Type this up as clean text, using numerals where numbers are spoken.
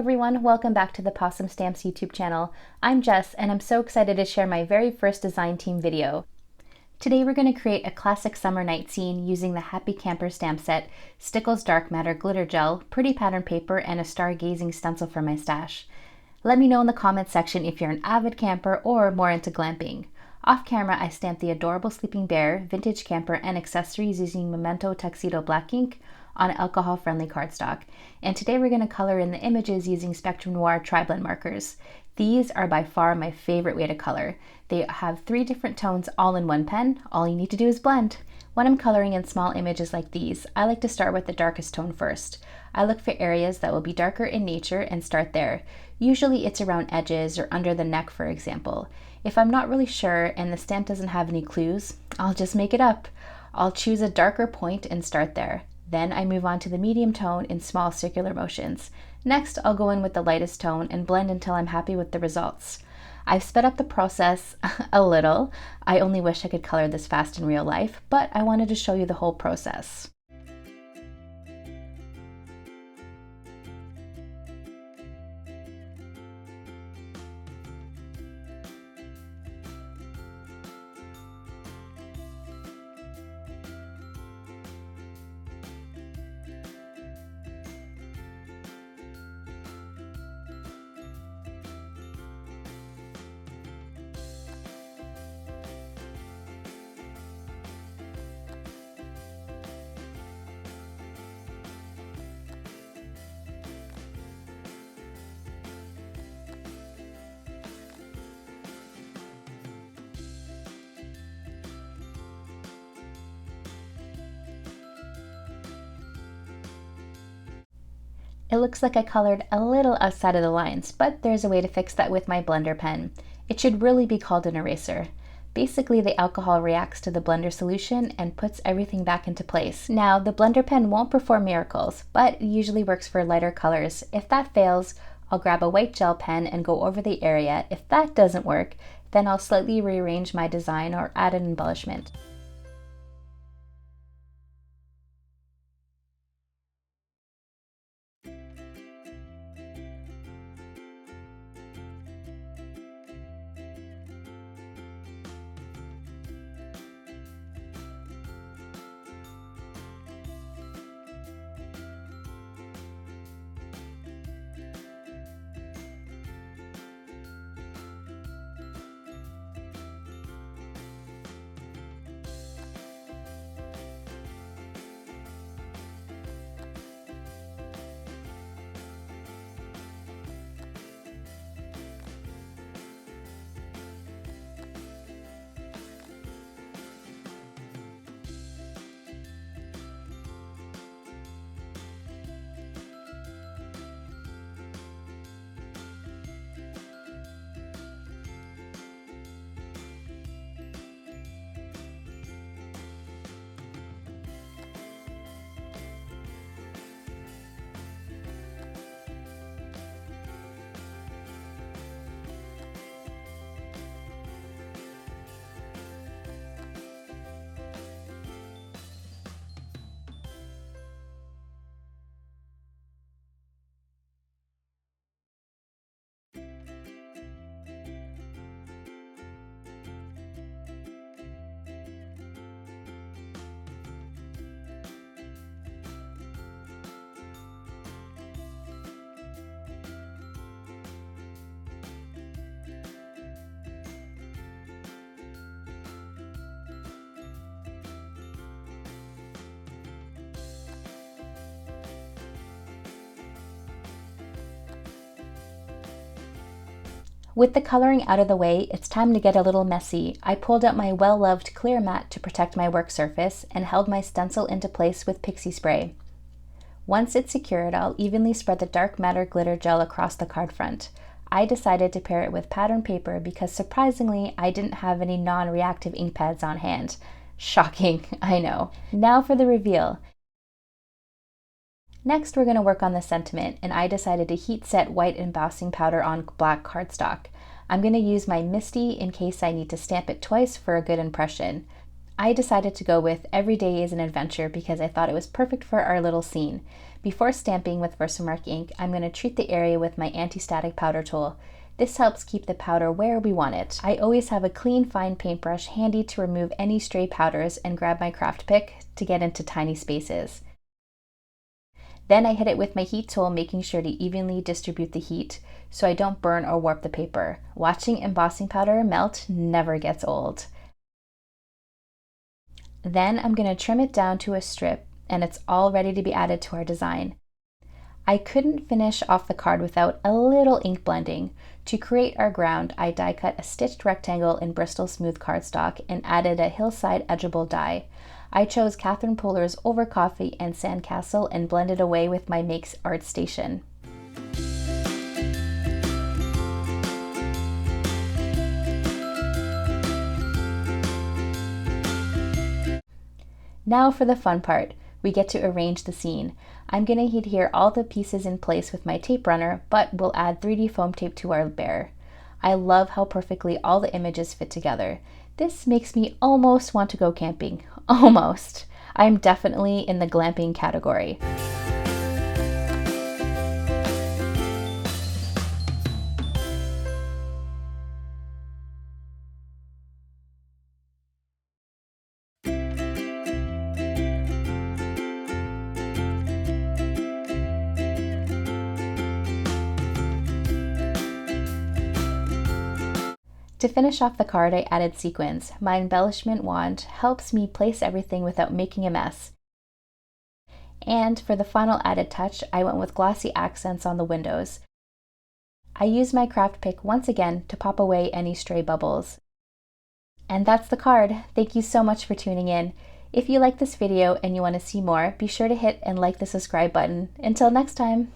everyone, welcome back to the Pawsome Stamps YouTube channel. I'm Jess and I'm so excited to share my very first design team video. Today we're going to create a classic summer night scene using the Happy Camper stamp set, Stickles Dark Matter Glitter Gel, pretty pattern paper, and a stargazing stencil from my stash. Let me know in the comments section if you're an avid camper or more into glamping. Off camera, I stamped the adorable sleeping bear, vintage camper, and accessories using Memento Tuxedo black ink on alcohol-friendly cardstock. And today we're going to color in the images using Spectrum Noir TriBlend markers. These are by far my favorite way to color. They have 3 different tones all in one pen. All you need to do is blend. When I'm coloring in small images like these, I like to start with the darkest tone first. I look for areas that will be darker in nature and start there. Usually it's around edges or under the neck, for example. If I'm not really sure and the stamp doesn't have any clues, I'll just make it up. I'll choose a darker point and start there. Then I move on to the medium tone in small circular motions. Next, I'll go in with the lightest tone and blend until I'm happy with the results. I've sped up the process a little. I only wish I could color this fast in real life, but I wanted to show you the whole process. It looks like I colored a little outside of the lines, but there's a way to fix that with my blender pen. It should really be called an eraser. Basically, the alcohol reacts to the blender solution and puts everything back into place. Now, the blender pen won't perform miracles, but it usually works for lighter colors. If that fails, I'll grab a white gel pen and go over the area. If that doesn't work, then I'll slightly rearrange my design or add an embellishment. With the coloring out of the way, it's time to get a little messy. I pulled out my well-loved clear mat to protect my work surface and held my stencil into place with pixie spray. Once it's secured, I'll evenly spread the dark matter glitter gel across the card front. I decided to pair it with pattern paper because surprisingly, I didn't have any non-reactive ink pads on hand. Shocking, I know. Now for the reveal. Next, we're going to work on the sentiment, and I decided to heat set white embossing powder on black cardstock. I'm going to use my MISTI in case I need to stamp it twice for a good impression. I decided to go with Every Day is an Adventure because I thought it was perfect for our little scene. Before stamping with Versamark ink, I'm going to treat the area with my anti-static powder tool. This helps keep the powder where we want it. I always have a clean, fine paintbrush handy to remove any stray powders and grab my craft pick to get into tiny spaces. Then I hit it with my heat tool, making sure to evenly distribute the heat so I don't burn or warp the paper. Watching embossing powder melt never gets old. Then I'm going to trim it down to a strip, and it's all ready to be added to our design. I couldn't finish off the card without a little ink blending. To create our ground, I die cut a stitched rectangle in Bristol Smooth cardstock and added a hillside edgeable die. I chose Catherine Puller's Over Coffee and Sandcastle and blended away with my Makes Art Station. Now for the fun part. We get to arrange the scene. I'm going to adhere all the pieces in place with my tape runner, but we'll add 3D foam tape to our bear. I love how perfectly all the images fit together. This makes me almost want to go camping. Almost. I'm definitely in the glamping category. To finish off the card, I added sequins. My embellishment wand helps me place everything without making a mess. And for the final added touch, I went with glossy accents on the windows. I used my craft pick once again to pop away any stray bubbles. And that's the card. Thank you so much for tuning in. If you like this video and you want to see more, be sure to hit and like the subscribe button. Until next time.